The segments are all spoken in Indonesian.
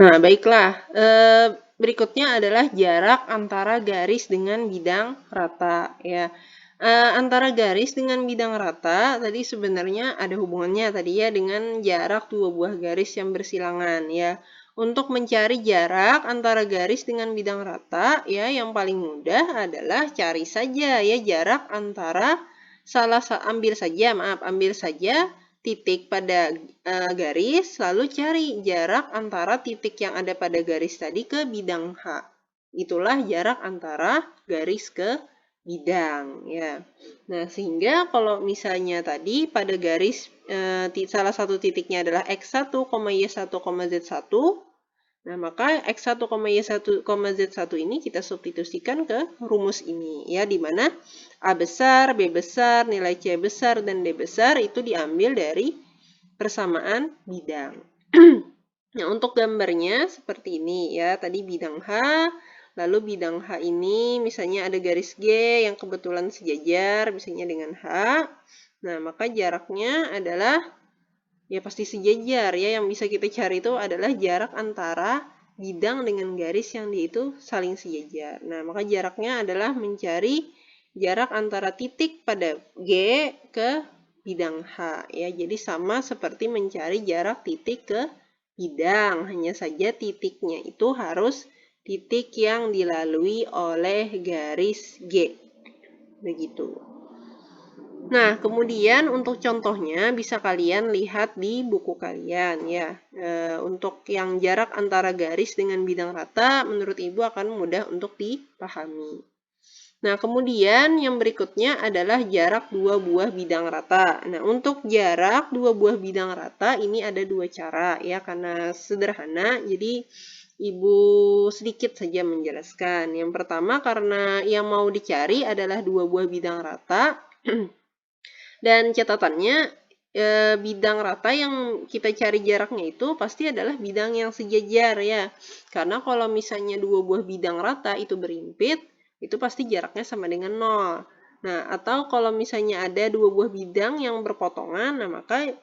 Nah, baiklah. Berikutnya adalah jarak antara garis dengan bidang rata, ya. Antara garis dengan bidang rata tadi sebenarnya ada hubungannya tadi ya dengan jarak dua buah garis yang bersilangan, ya. Untuk mencari jarak antara garis dengan bidang rata, ya, yang paling mudah adalah cari saja ya jarak antara ambil saja titik pada garis, lalu cari jarak antara titik yang ada pada garis tadi ke bidang H. Itulah jarak antara garis ke bidang, ya. Nah, sehingga kalau misalnya tadi pada garis salah satu titiknya adalah X1, Y1, Z1, nah, maka X1, Y1, Z1 ini kita substitusikan ke rumus ini, ya, di mana A besar, B besar, nilai C besar, dan D besar itu diambil dari persamaan bidang. Nah, untuk gambarnya seperti ini, ya. Tadi bidang H, lalu bidang H ini misalnya ada garis G yang kebetulan sejajar, misalnya dengan H. Nah, maka jaraknya adalah ya pasti sejajar ya. Yang bisa kita cari itu adalah jarak antara bidang dengan garis yang dia itu saling sejajar. Nah, maka jaraknya adalah mencari jarak antara titik pada G ke bidang H ya. Jadi sama seperti mencari jarak titik ke bidang, hanya saja titiknya itu harus titik yang dilalui oleh garis G. Begitu. Nah, kemudian untuk contohnya bisa kalian lihat di buku kalian ya. Untuk yang jarak antara garis dengan bidang rata, menurut Ibu akan mudah untuk dipahami. Nah, kemudian yang berikutnya adalah jarak dua buah bidang rata. Nah, untuk jarak dua buah bidang rata ini ada dua cara ya, karena sederhana. Jadi, Ibu sedikit saja menjelaskan. Yang pertama, karena yang mau dicari adalah dua buah bidang rata. Dan catatannya, bidang rata yang kita cari jaraknya itu pasti adalah bidang yang sejajar ya. Karena kalau misalnya dua buah bidang rata itu berimpit, itu pasti jaraknya sama dengan 0. Nah, atau kalau misalnya ada dua buah bidang yang berpotongan, nah maka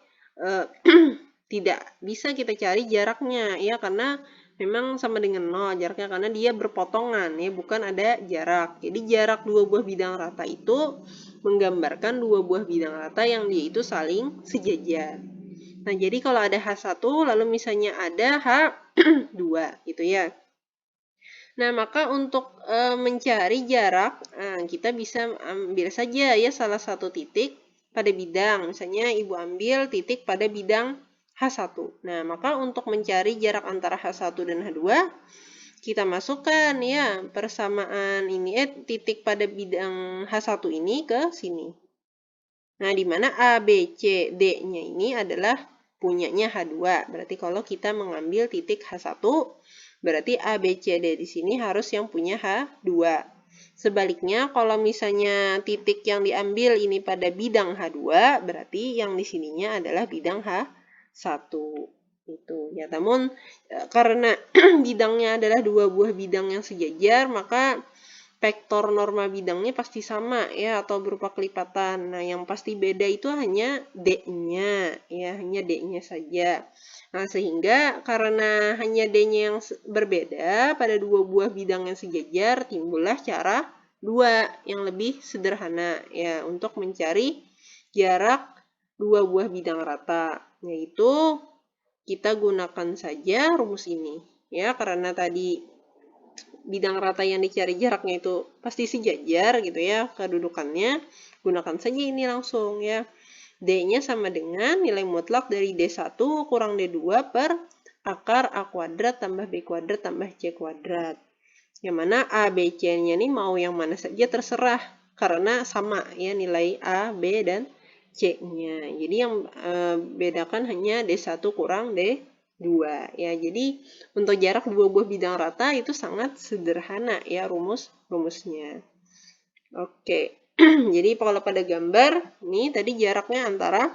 tidak bisa kita cari jaraknya ya, karena memang sama dengan 0 jaraknya, karena dia berpotongan ya, bukan ada jarak. Jadi jarak dua buah bidang rata itu menggambarkan dua buah bidang rata yang dia itu saling sejajar. Nah, jadi kalau ada H1 lalu misalnya ada H2 gitu ya. Nah, maka untuk mencari jarak, kita bisa ambil saja ya salah satu titik pada bidang. Misalnya Ibu ambil titik pada bidang H1. Nah, maka untuk mencari jarak antara H1 dan H2, kita masukkan ya persamaan ini titik pada bidang H1 ini ke sini. Nah, di mana A, B, C, D-nya ini adalah punyanya H2. Berarti kalau kita mengambil titik H1, berarti A, B, C, D di sini harus yang punya H2. Sebaliknya, kalau misalnya titik yang diambil ini pada bidang H2, berarti yang di sininya adalah bidang H1. Itu ya, namun karena bidangnya adalah dua buah bidang yang sejajar, maka vektor norma bidangnya pasti sama ya, atau berupa kelipatan. Nah, yang pasti beda itu hanya D-nya ya, hanya D-nya saja. Nah, sehingga karena hanya D-nya yang berbeda pada dua buah bidang yang sejajar, timbullah cara dua yang lebih sederhana ya untuk mencari jarak dua buah bidang rata, yaitu kita gunakan saja rumus ini ya, karena tadi bidang rata yang dicari jaraknya itu pasti sejajar gitu ya kedudukannya, gunakan saja ini langsung ya. D-nya sama dengan nilai mutlak dari D1 kurang D2 per akar A kuadrat tambah B kuadrat tambah C kuadrat. Yang mana A, B, C-nya ini mau yang mana saja terserah, karena sama ya nilai A, B, dan C-nya. Jadi yang bedakan hanya D1 kurang D2 ya. Jadi untuk jarak dua buah bidang rata itu sangat sederhana ya rumusnya. Oke. Jadi kalau pada gambar ini tadi jaraknya antara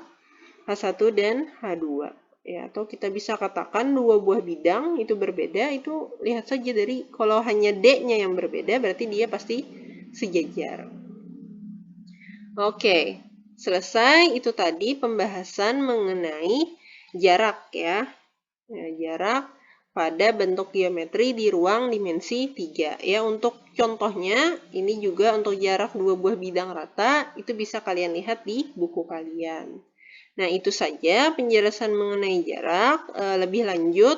H1 dan H2 ya, atau kita bisa katakan dua buah bidang itu berbeda, itu lihat saja dari kalau hanya D-nya yang berbeda berarti dia pasti sejajar. Oke, selesai itu tadi pembahasan mengenai jarak ya. Jarak pada bentuk geometri di ruang dimensi 3. Ya, untuk contohnya, ini juga untuk jarak dua buah bidang rata, itu bisa kalian lihat di buku kalian. Nah, itu saja penjelasan mengenai jarak. Lebih lanjut,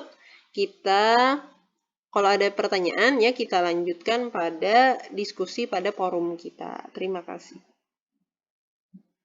kalau ada pertanyaan, ya kita lanjutkan pada diskusi pada forum kita. Terima kasih.